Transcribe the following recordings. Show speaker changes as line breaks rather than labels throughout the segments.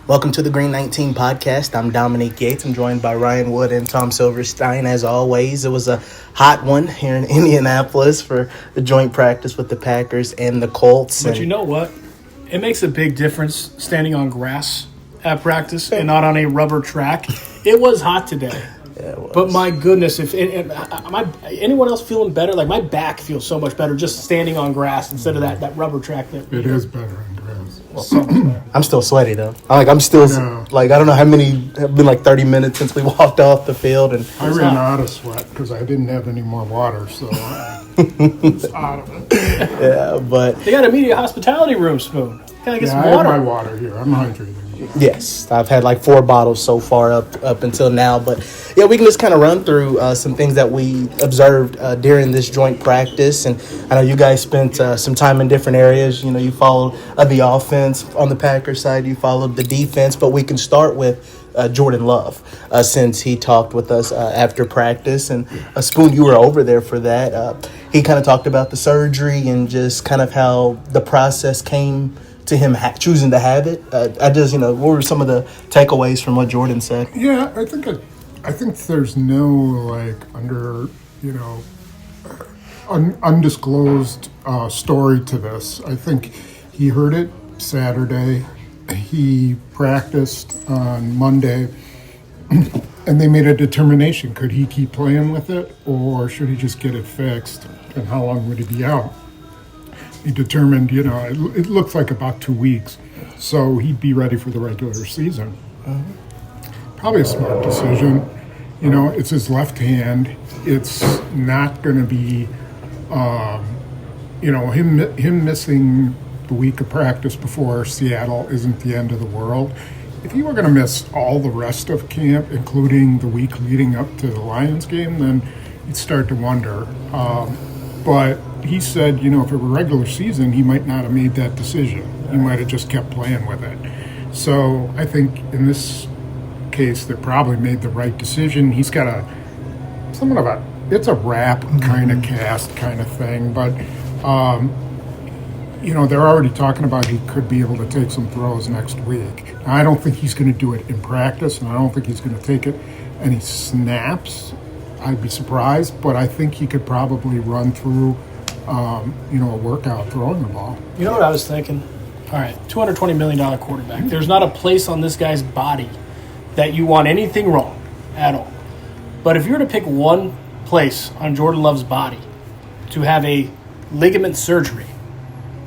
Welcome to the Green 19 podcast. I'm Dominique Yates. I'm joined by Wood and Tom Silverstein. As always, it was a hot one here in Indianapolis for the joint practice with the Packers and the Colts.
But you know what? It makes a big difference standing on grass at practice and not on a rubber track. It was hot today.
Yeah, it was.
But my goodness, if anyone else feeling better? Like my back feels so much better just standing on grass instead of that rubber track.
It is better on grass.
So much better.
I'm still sweaty though. I don't know how many have been like 30 minutes since we walked off the field, and
I ran out of sweat because I didn't have any more water, so it's out of it.
yeah, but
They got a media hospitality room, Spoon. Gotta get some
I have
water.
my water here. I'm hydrated.
yes, I've had like 4 bottles so far up until now. But yeah, we can just kind of run through some things that we observed during this joint practice. And I know you guys spent some time in different areas. You know, you followed the offense on the Packers side, you followed the defense. But we can start with Jordan Love, since he talked with us after practice. And Spoon, you were over there for that. He kind of talked about the surgery and just kind of how the process came to him choosing to have it. What were some of the takeaways from what Jordan said?
Yeah, I think there's no undisclosed story to this. I think he heard it Saturday. He practiced on Monday, and they made a determination. Could he keep playing with it, or should he just get it fixed? And how long would he be out? He determined, it looks like about 2 weeks, so he'd be ready for the regular season. Probably a smart decision. It's his left hand. It's not going to be, him missing the week of practice before Seattle isn't the end of the world. If you were going to miss all the rest of camp, including the week leading up to the Lions game, then you'd start to wonder. But he said, if it were regular season, he might not have made that decision. He might have just kept playing with it. So I think in this case, they probably made the right decision. He's got it's a wrap kind of cast kind of thing. But, they're already talking about he could be able to take some throws next week. Now, I don't think he's going to do it in practice, and I don't think he's going to take it any snaps. I'd be surprised, but I think he could probably run through, a workout throwing the ball.
You know what I was thinking? All right, $220 million quarterback. There's not a place on this guy's body that you want anything wrong at all. But if you were to pick one place on Jordan Love's body to have a ligament surgery,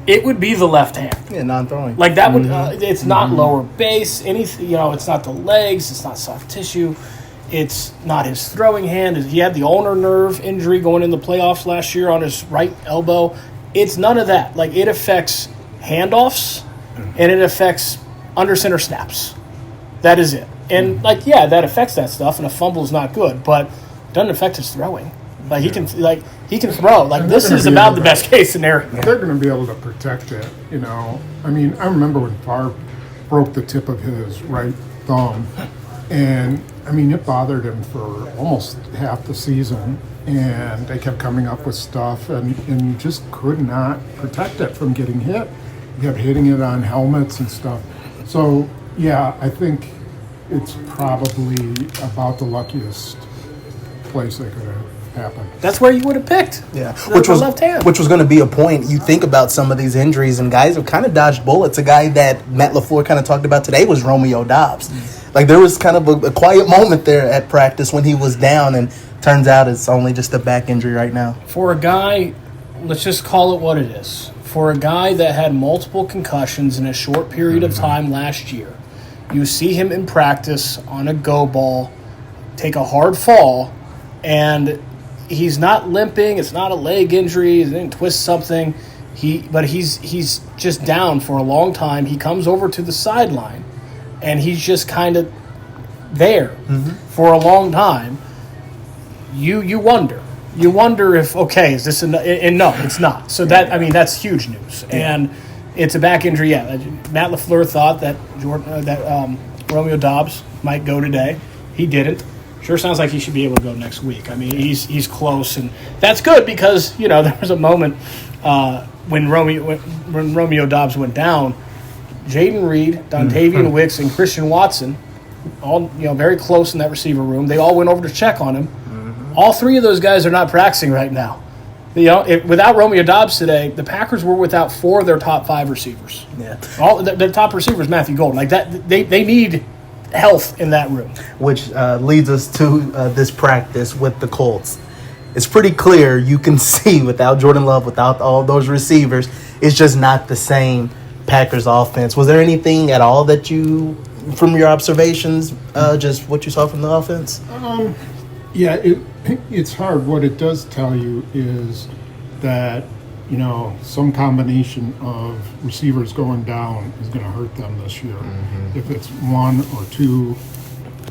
it would be the left hand.
Yeah, non-throwing.
Like that would. It's not lower base. Anything. It's not the legs. It's not soft tissue. It's not his throwing hand. He had the ulnar nerve injury going in the playoffs last year on his right elbow. It's none of that. Like, it affects handoffs and it affects under center snaps. That is it. And, that affects that stuff, and a fumble is not good, but it doesn't affect his throwing. He can throw. Like, this is about the best case scenario.
They're going to be able to protect it, I mean, I remember when Favre broke the tip of his right thumb, and it bothered him for almost half the season, and they kept coming up with stuff, and just could not protect it from getting hit. He kept hitting it on helmets and stuff. So, yeah, I think it's probably about the luckiest place that could have happened.
That's where you would have picked.
Yeah,
which was left hand.
Which was going to be a point. You think about some of these injuries, and guys have kind of dodged bullets. A guy that Matt LaFleur kind of talked about today was Romeo Dobs. Like, there was kind of a quiet moment there at practice when he was down, and turns out it's only just a back injury right now.
For a guy, let's just call it what it is. For a guy that had multiple concussions in a short period of time last year, you see him in practice on a go ball, take a hard fall, and he's not limping. It's not a leg injury. He didn't twist something. But he's just down for a long time. He comes over to the sideline, and he's just kind of there for a long time. You wonder. You wonder if, is this and no, it's not. So that's huge news. Yeah. And it's a back injury. Yeah, Matt LaFleur thought that Romeo Dobs might go today. He didn't. Sure sounds like he should be able to go next week. I mean, he's close, and that's good because there was a moment when Romeo Dobs went down. Jaden Reed, Dontavian Wicks, and Christian Watson, all very close in that receiver room. They all went over to check on him. All three of those guys are not practicing right now. Without Romeo Dobs today, the Packers were without 4 of their top 5 receivers.
Yeah,
all their top receivers, Matthew Golden. Like that, they need health in that room.
Which leads us to this practice with the Colts. It's pretty clear you can see without Jordan Love, without all those receivers, it's just not the same Packers offense. Was there anything at all that you, from your observations, just what you saw from the offense?
Yeah, it's hard. What it does tell you is that, some combination of receivers going down is going to hurt them this year. If it's 1 or 2,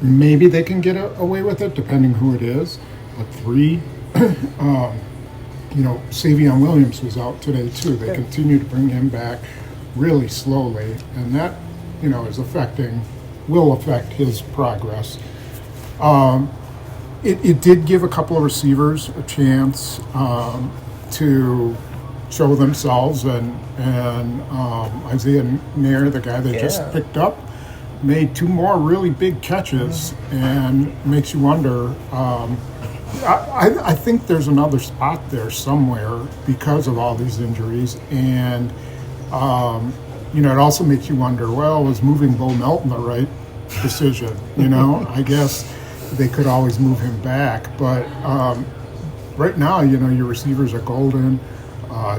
maybe they can get away with it, depending who it is. But 3, Savion Williams was out today, too. They continue to bring him back really slowly, and that, will affect his progress. It did give a couple of receivers a chance to show themselves, and Isaiah Nair, the guy they just picked up, made 2 more really big catches, and makes you wonder. I think there's another spot there somewhere because of all these injuries, and it also makes you wonder, well, was moving Bo Melton the right decision? I guess they could always move him back, but right now, your receivers are Golden,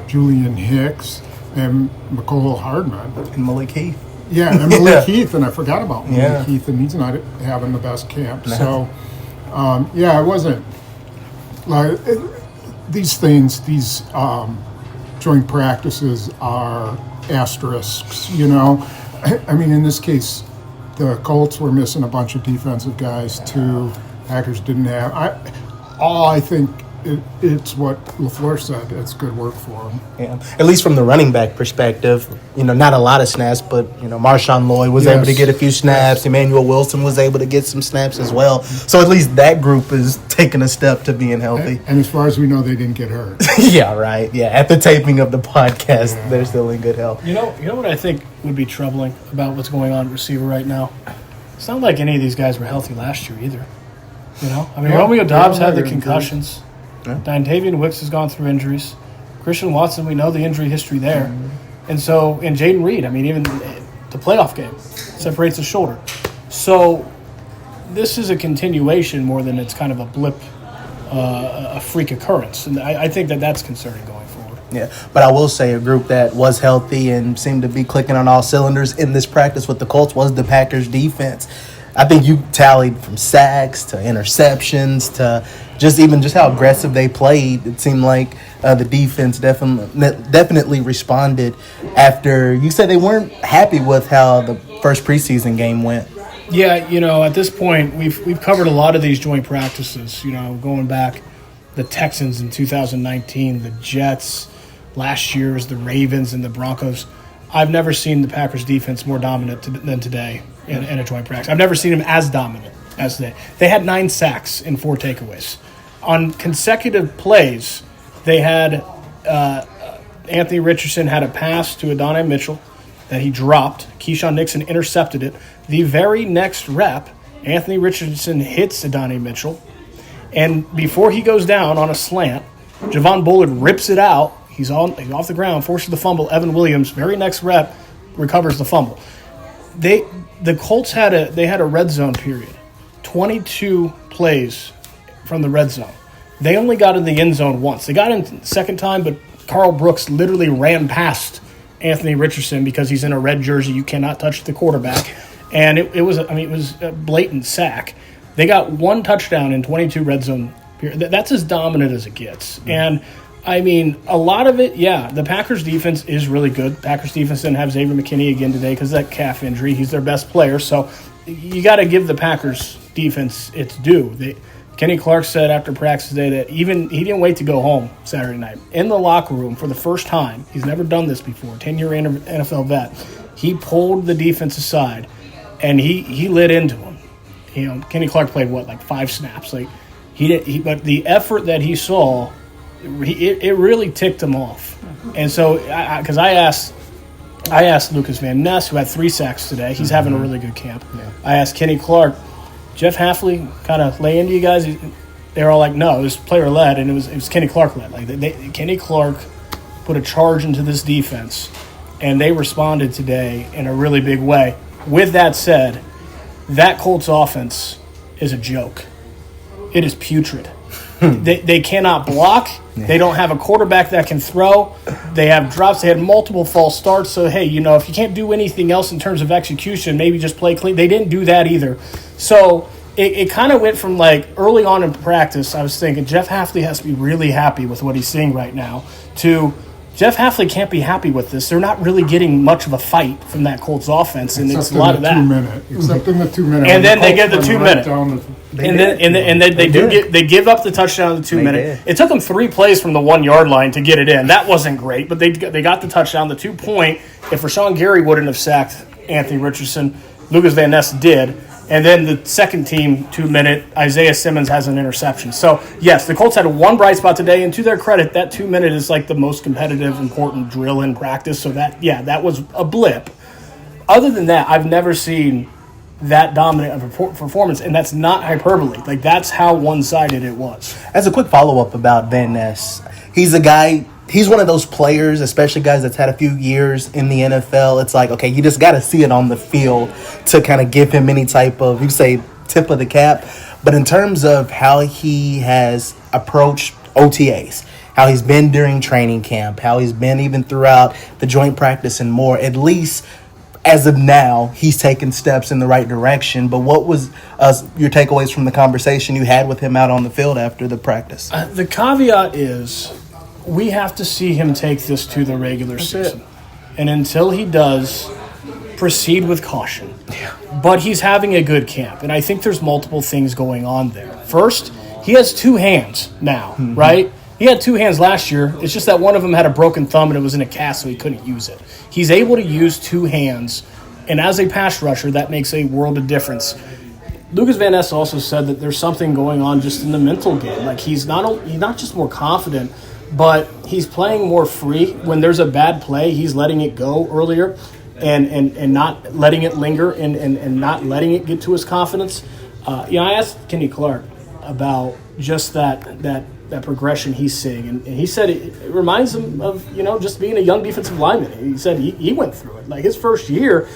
Julian Hicks, and McCole Hardman.
And Malik Heath.
Yeah, and Malik Heath, and I forgot about Malik Heath, and he's not having the best camp. No. So, it wasn't like these things. These joint practices are asterisks. I mean, in this case, the Colts were missing a bunch of defensive guys too. Packers didn't have. I think it's what LaFleur said. It's good work for him.
Yeah, at least from the running back perspective, not a lot of snaps, but Marshawn Lloyd was able to get a few snaps. Emmanuel Wilson was able to get some snaps as well. So at least that group is taking a step to being healthy.
And as far as we know, they didn't get hurt.
Yeah, right. Yeah, at the taping of the podcast, they're still in good health.
You know what I think would be troubling about what's going on at receiver right now? It's not like any of these guys were healthy last year either. Romeo Dobs had the concussions. Yeah. Dontavian Wicks has gone through injuries. Christian Watson, we know the injury history there. And Jaden Reed, even the playoff game separates his shoulder. So this is a continuation more than it's kind of a blip, a freak occurrence. And I think that's concerning going forward.
Yeah, but I will say a group that was healthy and seemed to be clicking on all cylinders in this practice with the Colts was the Packers defense. I think you tallied from sacks to interceptions to just how aggressive they played. It seemed like the defense definitely responded after you said they weren't happy with how the first preseason game went.
Yeah, at this point we've covered a lot of these joint practices. Going back, the Texans in 2019, the Jets last year, was the Ravens and the Broncos. I've never seen the Packers defense more dominant than today in a joint practice. I've never seen them as dominant as today. They had 9 sacks and 4 takeaways. On consecutive plays, they had Anthony Richardson had a pass to Adonai Mitchell that he dropped. Keyshawn Nixon intercepted it. The very next rep, Anthony Richardson hits Adonai Mitchell, and before he goes down on a slant, Javon Bullard rips it out. He's off the ground, forces the fumble. Evan Williams, very next rep, recovers the fumble. The Colts had a red zone period, 22 plays from the red zone. They only got in the end zone once. They got in the second time, but Carl Brooks literally ran past Anthony Richardson because he's in a red jersey. You cannot touch the quarterback, and it was a blatant sack. They got 1 touchdown in 22 red zone period. That's as dominant as it gets, and. A lot of it, the Packers defense is really good. Packers defense didn't have Xavier McKinney again today because of that calf injury. He's their best player, so you got to give the Packers defense its due. Kenny Clark said after practice today that he didn't wait to go home Saturday night. In the locker room for the first time, he's never done this before, 10-year NFL vet, he pulled the defense aside, and he lit into him. Kenny Clark played, 5 snaps? But the effort that he saw, it really ticked him off. And so, because I asked I asked Lucas Vaness, who had 3 sacks today. He's having a really good camp. Yeah. I asked Kenny Clark, Jeff Hafley kind of lay into you guys? They were all like, no, it was player-led, and it was Kenny Clark led. Like Kenny Clark put a charge into this defense, and they responded today in a really big way. With that said, that Colts offense is a joke. It is putrid. They cannot block. They don't have a quarterback that can throw. They have drops. They had multiple false starts. So, hey, if you can't do anything else in terms of execution, maybe just play clean. They didn't do that either. So it kind of went from, like, early on in practice, I was thinking Jeff Hafley has to be really happy with what he's seeing right now, to Jeff Hafley can't be happy with this. They're not really getting much of a fight from that Colts offense, and it's a lot of that.
Except in the 2 minute.
And then they get the 2 minute. And then they give up the touchdown in the 2 minute. It took them 3 plays from the 1 yard line to get it in. That wasn't great, but they got the touchdown, the 2 point. If Rashawn Gary wouldn't have sacked Anthony Richardson, Lucas Vaness did. And then the second team 2 minute, Isaiah Simmons has an interception. So, yes, the Colts had one bright spot today, and to their credit, that 2 minute is like the most competitive, important drill in practice. So that was a blip. Other than that, I've never seen that dominant of a performance, and that's not hyperbole. Like, that's how one-sided it was.
As a quick follow-up about Van Ness, he's a guy, he's one of those players, especially guys that's had a few years in the NFL. It's like, okay, you just got to see it on the field to kind of give him any type of, you say, tip of the cap. But in terms of how he has approached OTAs, how he's been during training camp, how he's been even throughout the joint practice and more, at least as of now, he's taken steps in the right direction. But what was your takeaways from the conversation you had with him out on the field after the practice?
The caveat is we have to see him take this to the regular season. And until he does, proceed with caution.
Yeah.
But he's having a good camp, and I think there's multiple things going on there. First, he has 2 hands now, right? He had 2 hands last year. It's just that one of them had a broken thumb and it was in a cast, so he couldn't use it. He's able to use 2 hands, and as a pass rusher, that makes a world of difference. Lucas Vaness also said that there's something going on just in the mental game. Like, he's not just more confident, but he's playing more free. When there's a bad play, he's letting it go earlier and not letting it linger and not letting it get to his confidence. I asked Kenny Clark about just that progression he's seeing, and he said it reminds him of just being a young defensive lineman. He said he went through it. Like, his first year,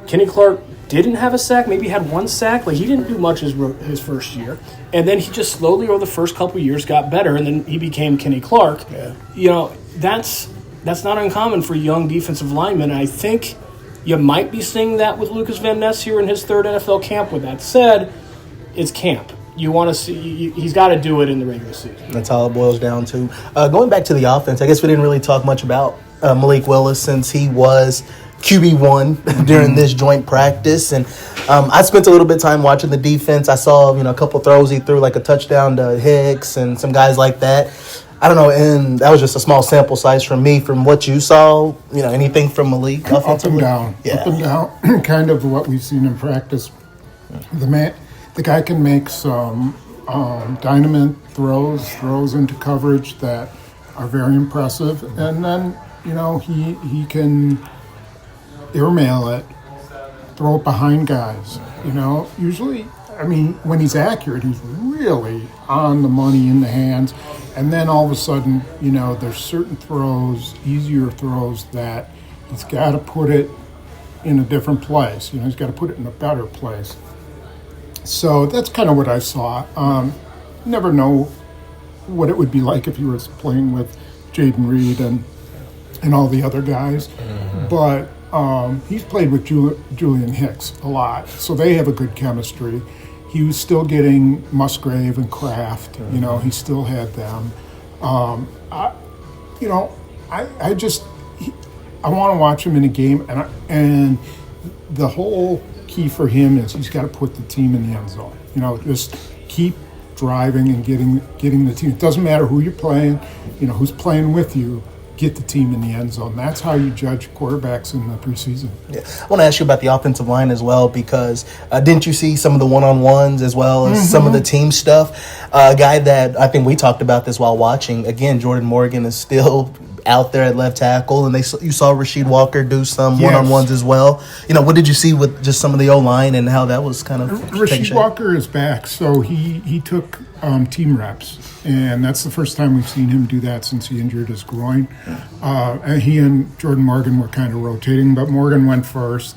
Kenny Clark didn't have a sack, maybe had 1 sack. Like, he didn't do much his first year, and then he just slowly over the first couple of years got better, and then he became Kenny Clark.
Yeah.
That's not uncommon for young defensive linemen, and I think you might be seeing that with Lucas Vaness here in his 3rd NFL camp. With that said, it's camp. You want to see he's got to do it in the regular season.
That's all it boils down to. Going back to the offense, I guess we didn't really talk much about Malik Willis since he was QB1 during this joint practice. And I spent a little bit of time watching the defense. I saw a couple throws he threw, like a touchdown to Hicks and some guys like that. I don't know, and that was just a small sample size from me. From what you saw, anything from Malik offensively?
Up and down, kind of what we've seen in practice. The guy can make some dynamite throws into coverage that are very impressive, and then he can airmail it, throw it behind guys. Usually, when he's accurate, he's really on the money in the hands, and then all of a sudden, there's certain throws, easier throws that he's got to put it in a different place. He's got to put it in a better place. So that's kind of what I saw. You never know what it would be like if you were playing with Jaden Reed and all the other guys. But he's played with Julian Hicks a lot, so they have a good chemistry. He was still getting Musgrave and Kraft. He still had them. I want to watch him in a game, and the whole key for him is he's got to put the team in the end zone. Just keep driving and getting the team. It doesn't matter who you're playing, who's playing with you. Get the team in the end zone. That's how you judge quarterbacks in the preseason.
Yeah. I want to ask you about the offensive line as well, because didn't you see some of the one-on-ones as well as some of the team stuff? A guy that I think we talked about this while watching, again, Jordan Morgan is still out there at left tackle, and you saw Rasheed Walker do some
Yes.
one-on-ones as well. What did you see with just some of the O-line and how that was kind of
Rasheed Walker is back, so he took team reps, and that's the first time we've seen him do that since he injured his groin. And he and Jordan Morgan were kind of rotating, but Morgan went first.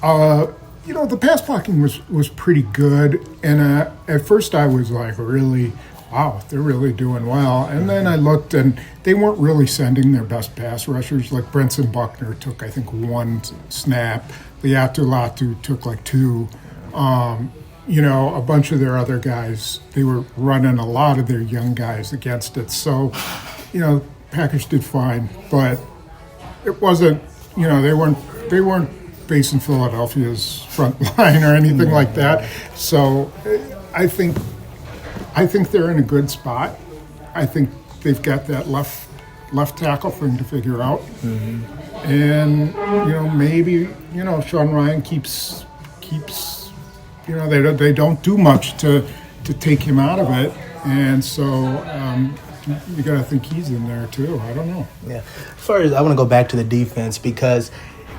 The pass blocking was pretty good, and at first I was like, really, wow, they're really doing well. And then I looked, and they weren't really sending their best pass rushers. Like Brenson Buckner took, I think, 1 snap. Liatu Latu took like 2. A bunch of their other guys, they were running a lot of their young guys against it. So, Packers did fine, but it wasn't, they weren't facing Philadelphia's front line or anything like that. So I think they're in a good spot. I think they've got that left tackle thing to figure out. Mm-hmm. And, maybe, Sean Ryan keeps they don't do much to take him out of it. And so you got to think he's in there too. I don't know.
Yeah. First, I want to go back to the defense because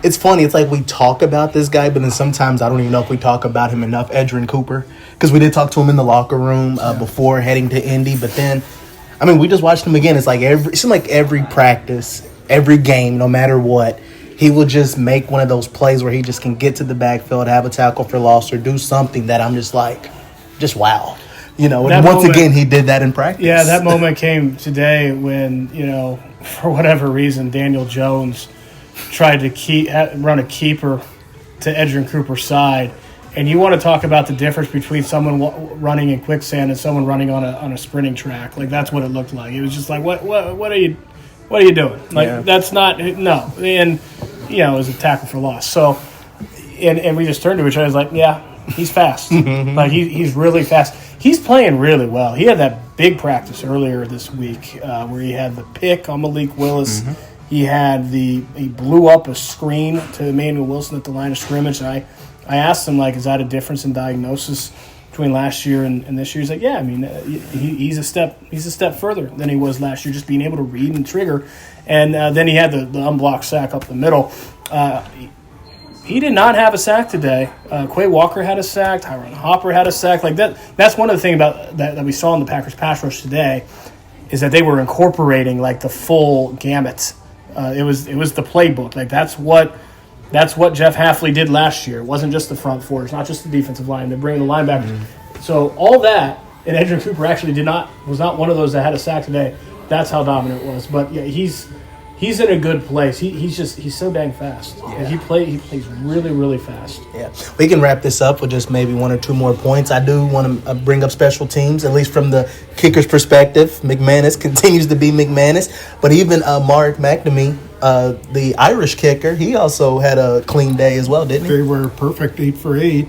it's funny. It's like we talk about this guy, but then sometimes I don't even know if we talk about him enough, Edgerrin Cooper, because we did talk to him in the locker room before heading to Indy. But then, we just watched him again. It seemed like every practice, every game, no matter what, he will just make one of those plays where he just can get to the backfield, have a tackle for loss, or do something that I'm just like, just wow. And once again, he did that in practice.
Yeah, that moment came today when, for whatever reason, Daniel Jones tried to run a keeper to Edgerrin Cooper's side. And you want to talk about the difference between someone running in quicksand and someone running on a sprinting track. Like, that's what it looked like. It was just like, what are you doing? Like, That's not – no. And, it was a tackle for loss. So, and we just turned to each other. I was like, yeah, he's fast. Like, he's really fast. He's playing really well. He had that big practice earlier this week where he had the pick on Malik Willis. Mm-hmm. He blew up a screen to Emmanuel Wilson at the line of scrimmage. And I asked him, like, is that a difference in diagnosis between last year and this year? He's like, yeah, he's a step further than he was last year, just being able to read and trigger. And then he had the unblocked sack up the middle. He did not have a sack today. Quay Walker had a sack. Tyron Hopper had a sack. Like that's one of the things about that we saw in the Packers pass rush today is that they were incorporating like the full gamut. It was the playbook. Like that's what Jeff Hafley did last year. It wasn't just the front four. It's not just the defensive line. They're bringing the linebackers. Mm-hmm. So all that, and Edgerrin Cooper actually was not one of those that had a sack today. That's how dominant it was. But yeah, he's in a good place. He's so dang fast. Yeah. He plays really, really fast.
Yeah. We can wrap this up with just maybe 1 or 2 more points. I do want to bring up special teams, at least from the kicker's perspective. McManus continues to be McManus. But even Mark McNamee, the Irish kicker, he also had a clean day as well, didn't he?
They were perfect 8 for 8.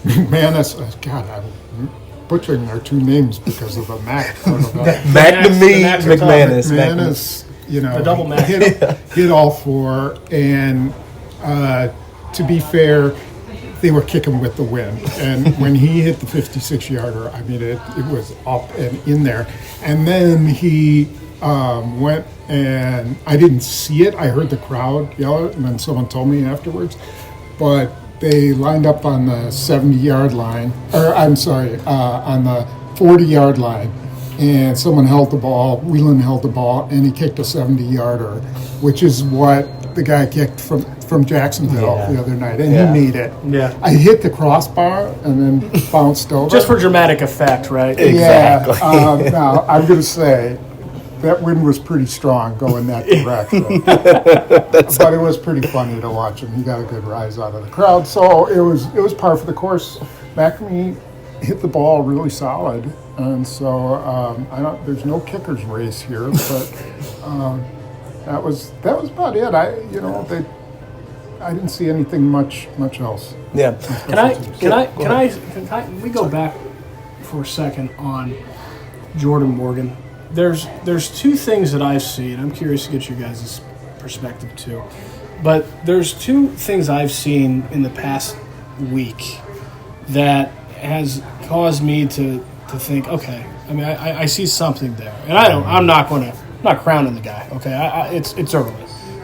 McManus, God, I'm butchering their 2 names because of the Mac.
McNamee, McManus.
The double Mac.
Hit all 4, and to be fair, they were kicking with the wind. And when he hit the 56-yarder, it was up and in there. And then he went, and I didn't see it. I heard the crowd yell it, and then someone told me afterwards. But they lined up on the 70-yard line, on the 40-yard line, and someone held the ball, Whelan held the ball, and he kicked a 70-yarder, which is what the guy kicked from Jacksonville the other night, and he made it.
Yeah.
I hit the crossbar and then bounced over.
Just for dramatic effect, right?
Exactly.
Yeah. Now, I'm going to say that wind was pretty strong going that direction. But it was pretty funny to watch him. He got a good rise out of the crowd. So it was par for the course. McNamee hit the ball really solid. And so there's no kicker's race here, but that was about it. I didn't see anything much else.
Yeah.
Can we go back for a second on Jordan Morgan? There's 2 things that I've seen. I'm curious to get your guys' perspective too. But there's 2 things I've seen in the past week that has caused me to to think, okay, I mean, I see something there, and I'm not crowning the guy. Okay, it's early,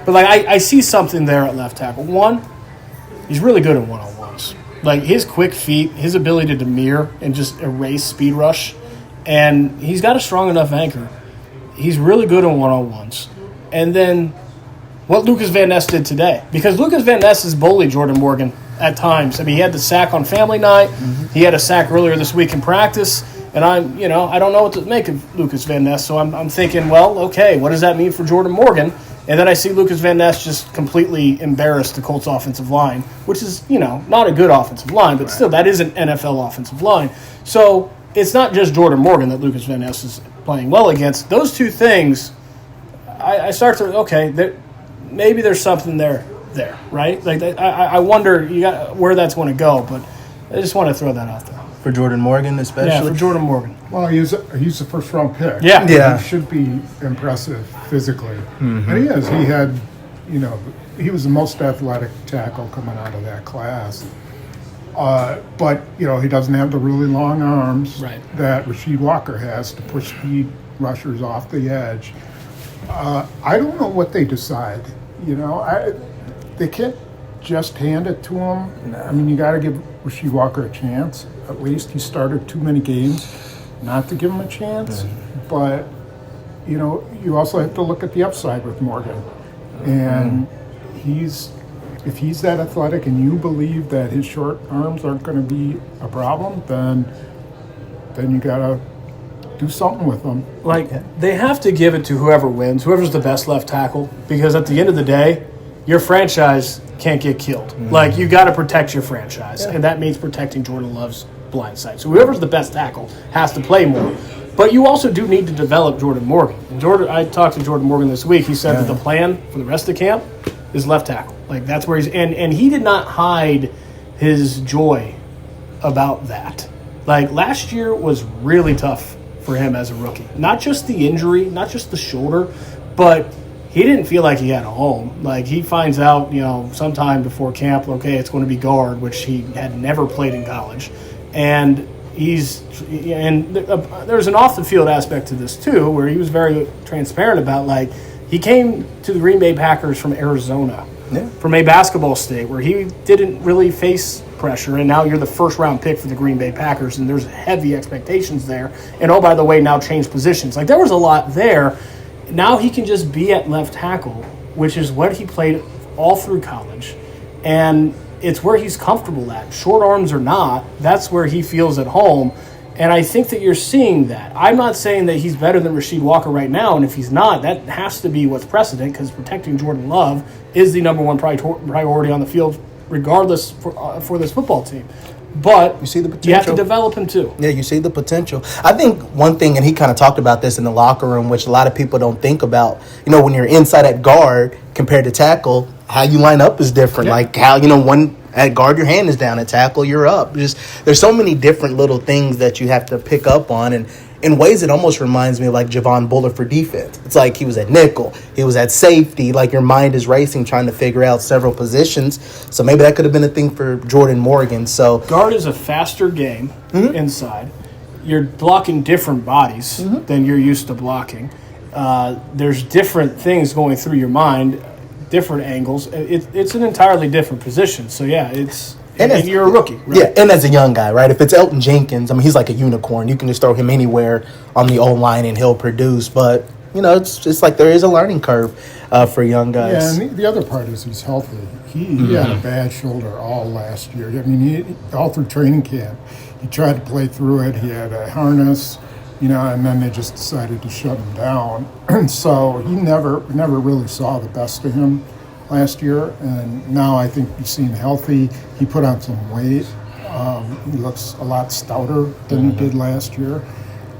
but like I see something there at left tackle. One, he's really good at one-on-ones. Like his quick feet, his ability to mirror and just erase speed rush, and he's got a strong enough anchor. He's really good on one-on-ones. And then what Lucas Vaness did today, because Lucas Vaness has bullied Jordan Morgan at times. I mean, he had the sack on family night. Mm-hmm. He had a sack earlier this week in practice. And I don't know what to make of Lucas Vaness. So I'm thinking, well, okay, what does that mean for Jordan Morgan? And then I see Lucas Vaness just completely embarrass the Colts offensive line, which is, not a good offensive line, but still, that is an NFL offensive line. So it's not just Jordan Morgan that Lucas Vaness is playing well against. Those two things, I start to, okay, maybe there's something there, right? Like I wonder where that's going to go, but I just want to throw that out there.
For Jordan Morgan especially?
Yeah, for Jordan Morgan.
Well, he's a first-round pick.
Yeah.
He should be impressive physically. Mm-hmm. And he is. He had, he was the most athletic tackle coming out of that class. But, he doesn't have the really long arms that Rasheed Walker has to push speed rushers off the edge. I don't know what they decide. They can't just hand it to him. No. I mean, you got to give Rasheed Walker a chance. At least he started too many games not to give him a chance. Mm-hmm. But, you also have to look at the upside with Morgan. And if he's that athletic and you believe that his short arms aren't going to be a problem, then you got to do something with them.
Like, they have to give it to whoever wins, whoever's the best left tackle, because at the end of the day, your franchise can't get killed. Mm-hmm. Like, you got to protect your franchise, and that means protecting Jordan Love's blind side. So whoever's the best tackle has to play more. But you also do need to develop Jordan Morgan. I talked to Jordan Morgan this week. He said that the plan for the rest of camp is left tackle. Like, that's where he's – and he did not hide his joy about that. Like, last year was really tough for him as a rookie. Not just the injury, not just the shoulder, but he didn't feel like he had a home. Like, he finds out, sometime before camp, okay, it's going to be guard, which he had never played in college. And there's an off-the-field aspect to this, too, where he was very transparent about, like, he came to the Green Bay Packers from Arizona, from a basketball state where he didn't really face pressure, and now you're the first-round pick for the Green Bay Packers, and there's heavy expectations there. And, oh, by the way, now change positions. Like, there was a lot there. Now he can just be at left tackle, which is what he played all through college, and it's where he's comfortable at. Short arms or not, that's where he feels at home. And I think that you're seeing that. I'm not saying that he's better than Rasheed Walker right now, and if he's not, that has to be what's precedent, because protecting Jordan Love is the number one priority on the field, regardless for this football team. But
you see the potential.
You have to develop him too.
Yeah, you see the potential. I think one thing, and he kind of talked about this in the locker room, which a lot of people don't think about, when you're inside at guard compared to tackle, how you line up is different. Yeah. Like how, one at guard, your hand is down. At tackle, you're up. There's so many different little things that you have to pick up on. And in ways, it almost reminds me of like Javon Buller for defense. It's like he was at nickel. He was at safety. Like your mind is racing trying to figure out several positions. So maybe that could have been a thing for Jordan Morgan. So
guard is a faster game inside. You're blocking different bodies than you're used to blocking. There's different things going through your mind, different angles. It's an entirely different position. So, yeah, and you're a rookie, right?
Yeah, and as a young guy, right? If it's Elton Jenkins, I mean, he's like a unicorn. You can just throw him anywhere on the O-line and he'll produce. But, it's like there is a learning curve for young guys.
Yeah, and the other part is he's healthy. He had a bad shoulder all last year. I mean, all through training camp. He tried to play through it. He had a harness, and then they just decided to shut him down. And so he never really saw the best of him last year. And now I think you see him healthy. He put on some weight. He looks a lot stouter than he did last year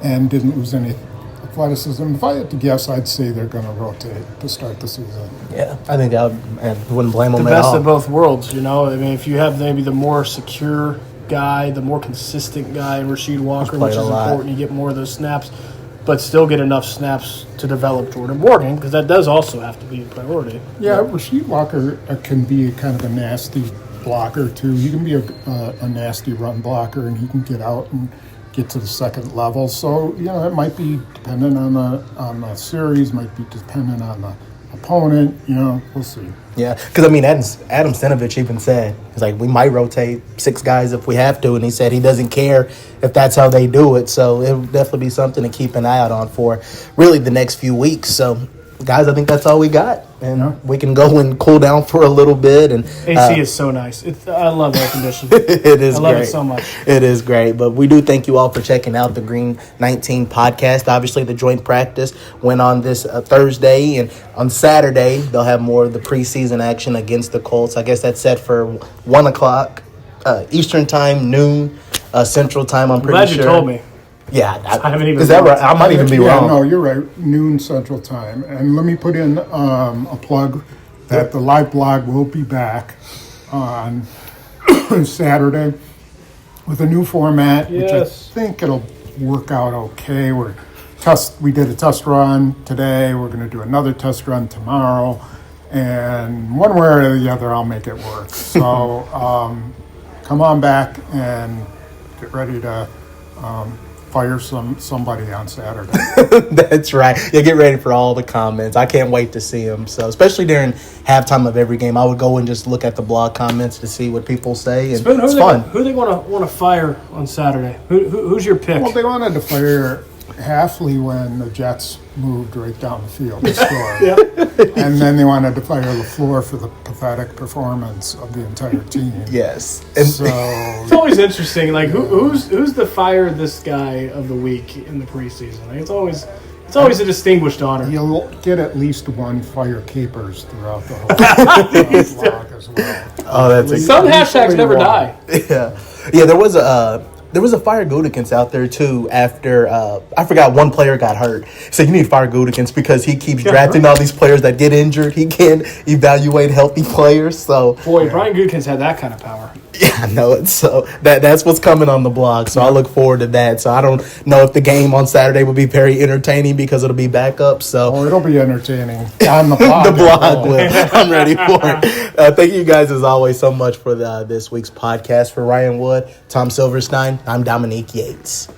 and didn't lose any athleticism. If I had to guess, I'd say they're going to rotate to start the season.
Yeah, I think I wouldn't blame them at all.
The best of both worlds, I mean, if you have maybe the more secure guy, the more consistent guy in Rasheed Walker, which is important. You get more of those snaps, but still get enough snaps to develop Jordan Morgan, because that does also have to be a priority.
Yeah, Rasheed Walker can be kind of a nasty blocker, too. He can be a nasty run blocker, and he can get out and get to the second level. So, it might be dependent on the series, might be dependent on the opponent. We'll see.
Yeah, because Adam Stenovich even said, he's like, we might rotate 6 guys if we have to, and he said he doesn't care if that's how they do it. So it'll definitely be something to keep an eye out on for really the next few weeks. So, guys, I think that's all we got, and we can go and cool down for a little bit. And
AC is so nice. I love air conditioning.
It is.
I love
great.
it so much.
It is great. But we do thank you all for checking out the Green 19 podcast. Obviously, the joint practice went on this Thursday, and on Saturday they'll have more of the preseason action against the Colts. I guess that's set for 1 o'clock Eastern time, noon Central time. I'm pretty
Glad
sure.
You told me.
Yeah,
I haven't even.
Is that right? I might even be wrong.
No, you're right. Noon Central Time. And let me put in a plug that the live blog will be back on Saturday with a new format, which I think it'll work out okay. We did a test run today. We're going to do another test run tomorrow, and one way or the other, I'll make it work. So come on back and get ready to. Fire somebody on Saturday.
That's right. Yeah, get ready for all the comments. I can't wait to see them. So, especially during halftime of every game, I would go and just look at the blog comments to see what people say, and it's fun.
Who they want to fire on Saturday? Who's your pick?
Well, they wanted to fire Halfley when the Jets moved right down the field to score. And then they wanted to fire LaFleur for the pathetic performance of the entire team.
Yes.
And so
it's always interesting. Like who's the fire this guy of the week in the preseason? Like, it's always a distinguished honor.
You'll get at least one fire capers throughout the whole blog as well.
Oh, that's
some hashtags never die.
Yeah. There was a fire Gudikins out there too after I forgot one player got hurt. So you need fire Gudikins because he keeps drafting all these players that get injured. He can't evaluate healthy players. So
Brian Gudikins had that kind of power.
Yeah, I know it. So that's what's coming on the blog. So I look forward to that. So I don't know if the game on Saturday will be very entertaining because it'll be back up. So
it'll be entertaining on the blog.
The blog will. I'm ready for it. Thank you guys as always so much for this week's podcast. For Ryan Wood, Tom Silverstein, I'm Dominique Yates.